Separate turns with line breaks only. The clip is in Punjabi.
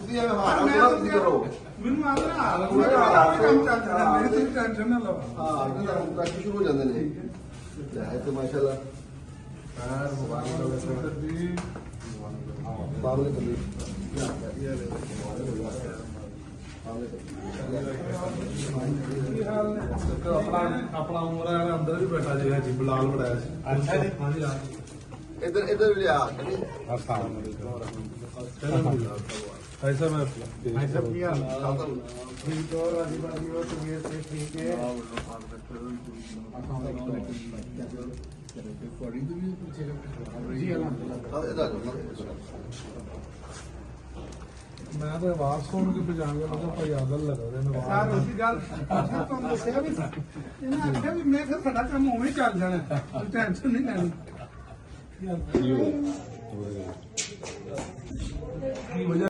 ਤੁਸੀਂ ਐਵੇਂ ਹਾਰਾ ਥੋੜਾ ਤੁਸੀਂ ਕਰੋ
ਮੈਨੂੰ ਆਦਰਾ ਹਾਲ ਕੰਮ ਚੱਲਦਾ ਮੇਰੇ ਤੇ ਟੈਨਸ਼ਨ ਨਾ ਲਓ
ਹਾਂ ਇਹਨਾਂ ਦਾ ਕੰਮ ਸ਼ੁਰੂ ਹੋ ਜਾਂਦੇ ਨੇ ਲੈ ਤੇ ਮਾਸ਼ਾਅੱਲਾ ਬਾਬਲੇ ਕਬੀ
ਆਪਣਾ ਉਮਰ ਹੈ ਅੰਦਰ ਵੀ ਬੈਠਾ ਜੀ ਜੀ ਬਲਾਲ ਬਣਾਇਆ ਸੀ ਅੱਛਾ ਜੀ ਹਾਂਜੀ ਹਾਂ
ਇੱਧਰ ਵੀ ਲਿਆ
ऐसा मैं
ऐसा किया ठीक और आदिवासी हो तो ये से ठीक है जी
मैं तो आवाज सुन के पहचान गया मतलब भाई आदल लगा रहे
सार उसी गल ਤੁਹਾਨੂੰ ਦੱਸਿਆ ਵੀ ਇਹਨਾਂ ਆਖਿਆ ਵੀ ਮੈਂ ਫਿਰ ਸਾਡਾ ਕੰਮ ਉਵੇਂ ਚੱਲ ਜਾਣਾ ਟੈਨਸ਼ਨ ਨਹੀਂ ਲੈਣੀ
नवाज